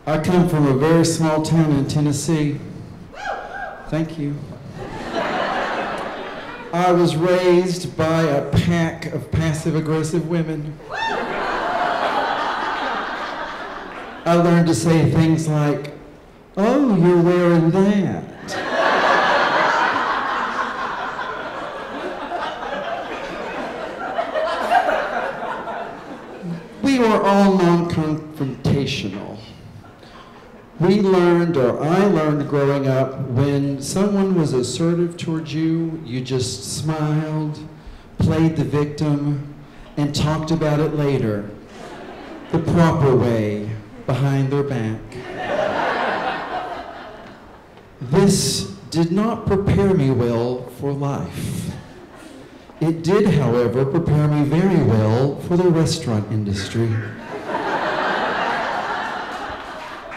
I come from a very small town in Tennessee. Thank you. I was raised by a pack of passive-aggressive women. I learned to say things like, "Oh, you're wearing that." We were all non-confrontational. We learned, or I learned growing up, when someone was assertive towards you, you just smiled, played the victim, and talked about it later, the proper way, behind their back. This did not prepare me well for life. It did, however, prepare me very well for the restaurant industry.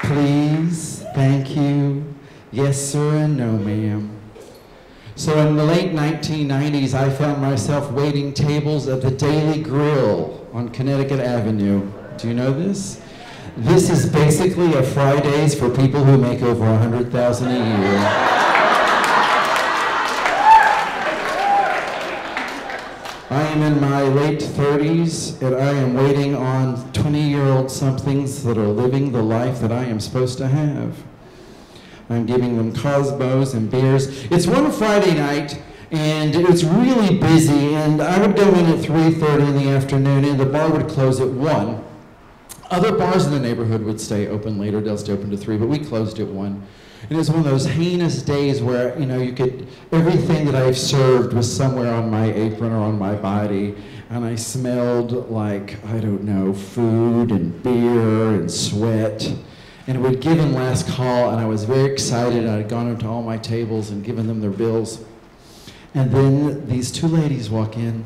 Please, thank you, yes sir and no ma'am. So in the late 1990s, I found myself waiting tables at the Daily Grill on Connecticut Avenue. Do you know this? This is basically a Fridays for people who make over $100,000 a year. I am in my late 30s, and I am waiting on 20-year-old somethings that are living the life that I am supposed to have. I'm giving them Cosmos and beers. It's one Friday night, and it's really busy, and I would go in at 3:30 in the afternoon, and the bar would close at 1. Other bars in the neighborhood would stay open later. They'll stay open to 3, but we closed at 1. And it was one of those heinous days where, you know, everything that I've served was somewhere on my apron or on my body, and I smelled like, I don't know, food and beer and sweat. And we'd given last call, and I was very excited. I'd gone up to all my tables and given them their bills. And then these two ladies walk in.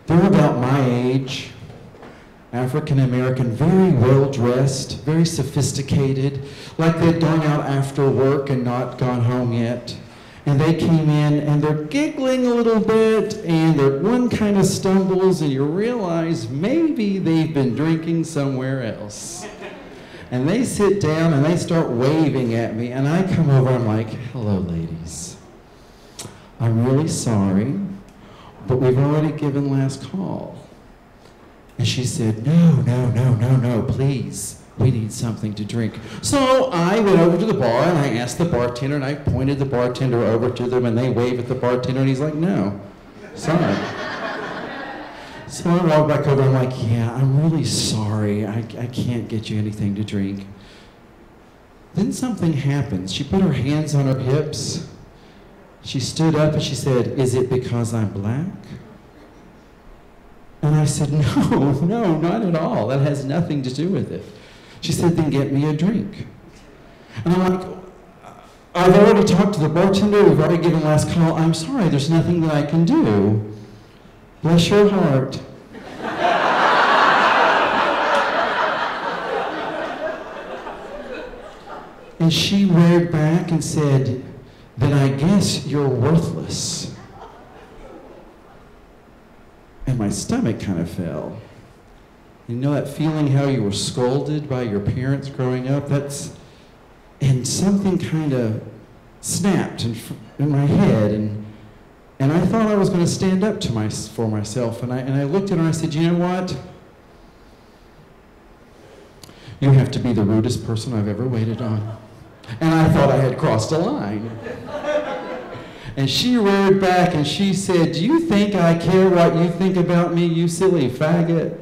They're about my age. African American, very well dressed, very sophisticated, like they'd gone out after work and not gone home yet. And they came in and they're giggling a little bit, and one kind of stumbles, and you realize maybe they've been drinking somewhere else. And they sit down and they start waving at me, and I come over, I'm like, "Hello, ladies. I'm really sorry, but we've already given last call." And she said, no, please. We need something to drink. So I went over to the bar and I asked the bartender, and I pointed the bartender over to them, and they waved at the bartender, and he's like, "No, sorry." So I walked back over, I'm like, "Yeah, I'm really sorry. I can't get you anything to drink." Then something happens. She put her hands on her hips. She stood up and she said, "Is it because I'm black?" And I said, no, not at all. That has nothing to do with it. She said, "Then get me a drink." And I'm like, "I've already talked to the bartender. We've already given last call. I'm sorry, there's nothing that I can do." Bless your heart. And she reared back and said, "Then I guess you're worthless." And my stomach kind of fell. You know that feeling how you were scolded by your parents growing up? And something kind of snapped in my head, and I thought I was going to stand up for myself, and I looked at her and I said, "You know what? You have to be the rudest person I've ever waited on." And I thought I had crossed a line. And she reared back and she said, "Do you think I care what you think about me, you silly faggot?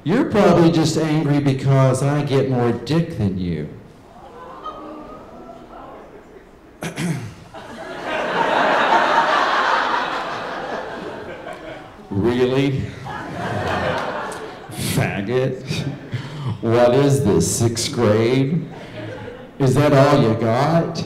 You're probably just angry because I get more dick than you." Really? Faggot? What is this, 6th grade? Is that all you got?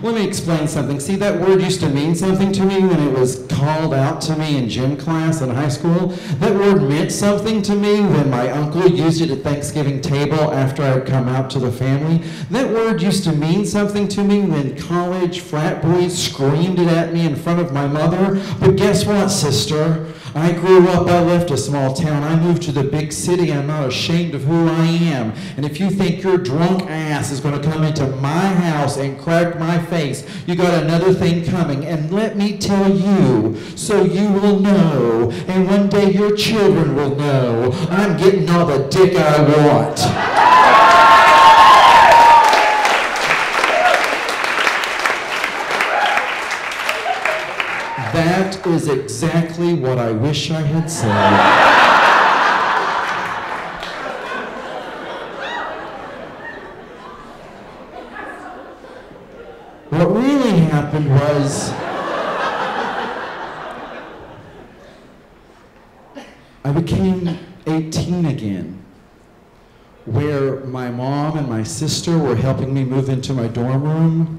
Let me explain something. See, that word used to mean something to me when it was called out to me in gym class in high school. That word meant something to me when my uncle used it at Thanksgiving table after I had come out to the family. That word used to mean something to me when college frat boys screamed it at me in front of my mother. But guess what, sister? I grew up, I left a small town, I moved to the big city, I'm not ashamed of who I am. And if you think your drunk ass is going to come into my house and crack my face, you got another thing coming. And let me tell you, so you will know, and one day your children will know, I'm getting all the dick I want. That is exactly what I wish I had said. What really happened was I became 18 again, where my mom and my sister were helping me move into my dorm room.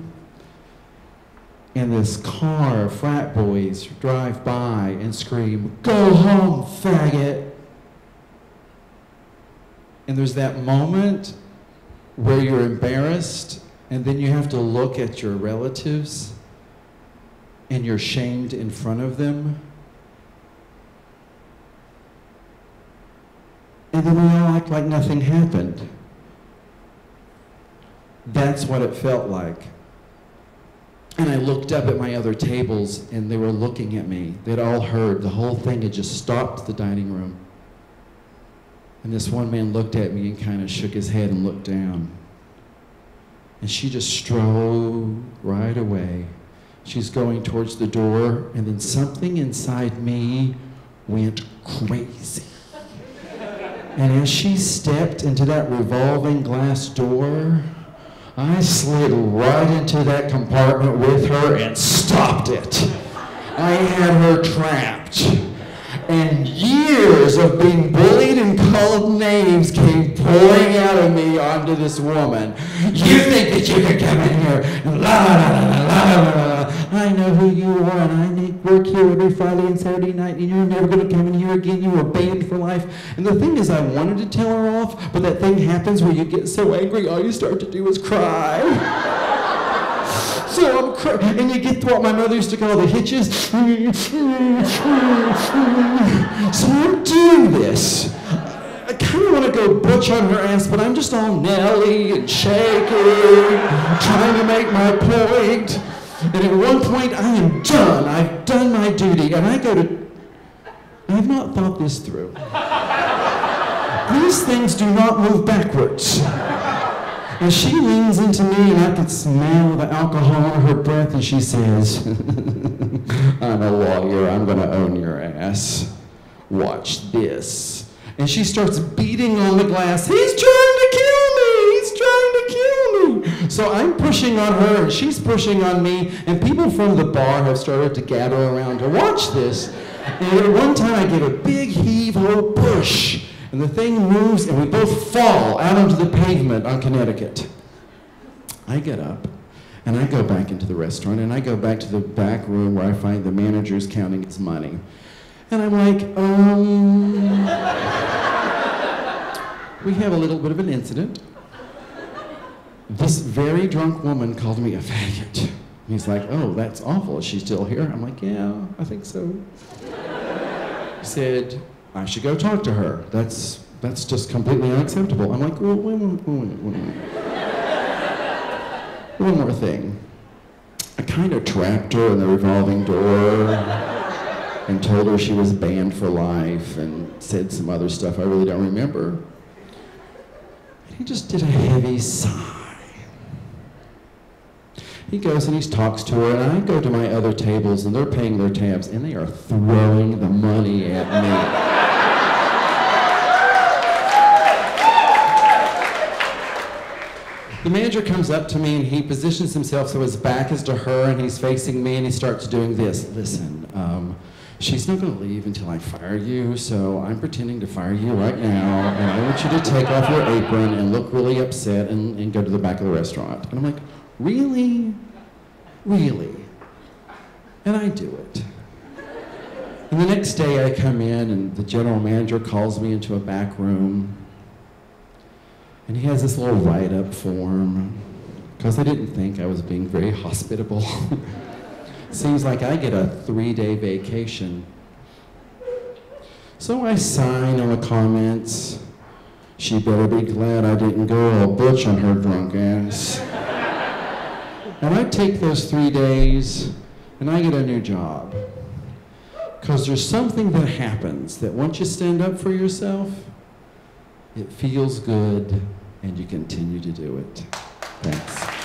And this car of frat boys drive by and scream, "Go home, faggot!" And there's that moment where you're embarrassed, and then you have to look at your relatives, and you're shamed in front of them. And then we all act like nothing happened. That's what it felt like. And I looked up at my other tables, and they were looking at me. They'd all heard. The whole thing had just stopped the dining room. And this one man looked at me and kind of shook his head and looked down. And she just strode right away. She's going towards the door, and then something inside me went crazy. And as she stepped into that revolving glass door, I slid right into that compartment with her and stopped it. I had her trapped. And years of being bullied and called names came pouring out of me onto this woman. You think that you can come in here and la la la la la la la. I know who you are, and I need work here every Friday and Saturday night, and you're never going to come in here again. You were banned for life. And the thing is, I wanted to tell her off, but that thing happens where you get so angry, all you start to do is cry. So I'm crying, and you get what my mother used to call the hitches. So I'm doing this. I kind of want to go butch on her ass, but I'm just all Nelly and shaking, trying to make my point. And at one point, I am done. I've done my duty, and I have not thought this through. These things do not move backwards. And she leans into me, and I can smell the alcohol in her breath, and she says, "I'm a lawyer. I'm going to own your ass. Watch this." And she starts beating on the glass. "He's trying to kill me! He's trying to kill me!" So I'm pushing on her, and she's pushing on me, and people from the bar have started to gather around to watch this. And at one time, I get a big heave-ho push. And the thing moves, and we both fall out onto the pavement on Connecticut. I get up, and I go back into the restaurant, and I go back to the back room where I find the manager's counting his money. And I'm like, we have a little bit of an incident. This very drunk woman called me a faggot. And he's like, "Oh, that's awful. Is she still here?" I'm like, "Yeah, I think so." He said, "I should go talk to her. That's just completely unacceptable." I'm like, "Well, wait. One more thing. I kind of trapped her in the revolving door and told her she was banned for life and said some other stuff I really don't remember." And he just did a heavy sigh. He goes and he talks to her, and I go to my other tables, and they're paying their tabs, and they are throwing the money at me. The manager comes up to me, and he positions himself so his back is to her, and he's facing me, and he starts doing this. "Listen, she's not going to leave until I fire you, so I'm pretending to fire you right now, and I want you to take off your apron and look really upset and go to the back of the restaurant." And I'm like, "Really? Really?" And I do it. And the next day I come in, and the general manager calls me into a back room, and he has this little write-up form, because I didn't think I was being very hospitable. Seems like I get a 3-day vacation. So I sign on the comments, "She better be glad I didn't go all butch on her drunk ass." And I take those 3 days and I get a new job. Because there's something that happens that once you stand up for yourself, it feels good and you continue to do it. Thanks.